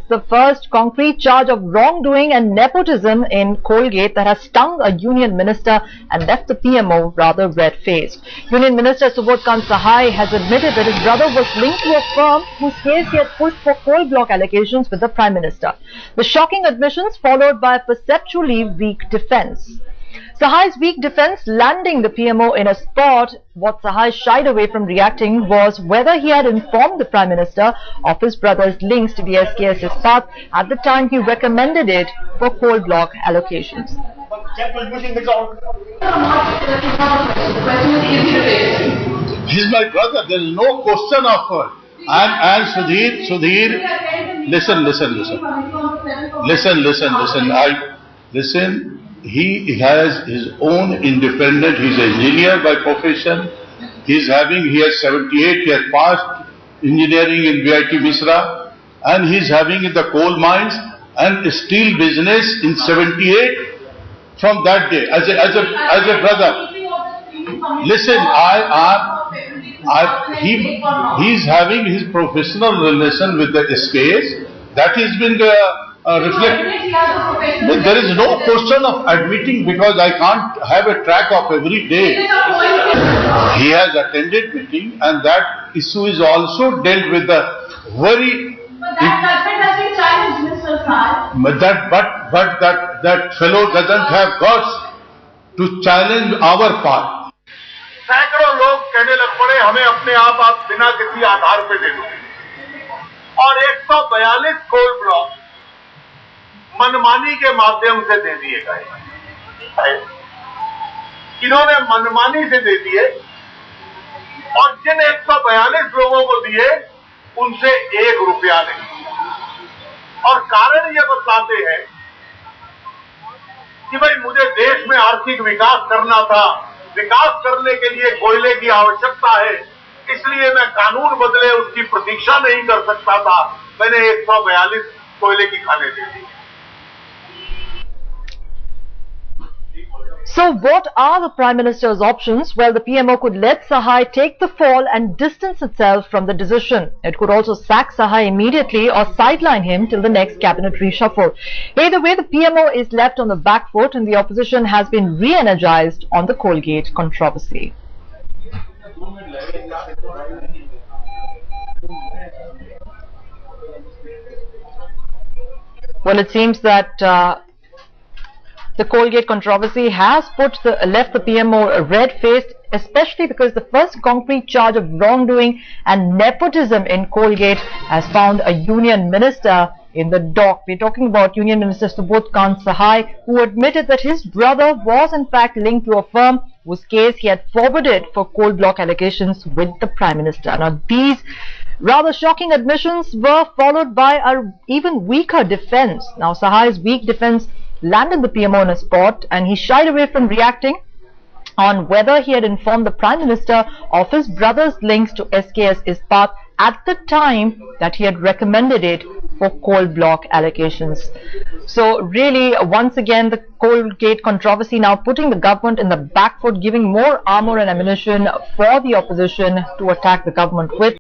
The first concrete charge of wrongdoing and nepotism in Colgate that has stung a union minister and left the PMO rather red-faced. Union Minister Subodh Kant Sahai has admitted that his brother was linked to a firm whose case he had pushed for coal block allegations with the Prime Minister. The shocking admissions followed by a perceptually weak defence. Sahai's weak defence landing the PMO in a spot. What Sahai shied away from reacting was whether he had informed the Prime Minister of his brother's links to the SKS Ispat at the time he recommended it for coal block allocations. He's my brother, there is no question of her. And Sudhir, listen. He has his own independent, he's an engineer by profession, he has 78, he has passed engineering in VIT Misra, and he's having in the coal mines and steel business in 78 from that day, as a brother. Listen, he's having his professional relation with the SKS, that has been reflected. There is no question of admitting, because I can't have a track of every day. He has attended meeting, and that issue is also dealt with the very. But that judgment has been challenged, Mr. Sahai. But that fellow doesn't have guts to challenge our part. सैकड़ों लोग कहने लग पड़े हमें अपने आप बिना किसी आधार पे दे दो, और 142 कोल ब्लॉक मनमानी के माध्यम से दे दिए गए। इन्होंने मनमानी से दे दिए, और जिन 142 लोगों को दिए उनसे 1 रुपया नहीं। और कारण ये बताते हैं कि भाई मुझे देश में आर्थिक विकास करना था, विकास करने के लिए कोयले की आवश्यकता है, इसलिए मैं कानून बदले उसकी प्रतीक्षा नहीं कर सकता था, मैंने 142 कोयले की खाने दे दी। So what are the Prime Minister's options? Well, the PMO could let Sahai take the fall and distance itself from the decision. It could also sack Sahai immediately or sideline him till the next cabinet reshuffle. Either way, the PMO is left on the back foot and the opposition has been re-energized on the Colgate controversy. Well, it seems that the Colgate controversy has left the PMO red-faced, especially because the first concrete charge of wrongdoing and nepotism in Colgate has found a union minister in the dock. We're talking about Union Minister Subodh Kant Sahai, who admitted that his brother was in fact linked to a firm whose case he had forwarded for coal block allegations with the Prime Minister. Now, these rather shocking admissions were followed by an even weaker defense. Now, Sahai's weak defense landed the PMO in a spot, and he shied away from reacting on whether he had informed the Prime Minister of his brother's links to SKS Ispat at the time that he had recommended it for coal block allocations. So really, once again, the Colgate controversy now putting the government in the back foot, giving more armor and ammunition for the opposition to attack the government with.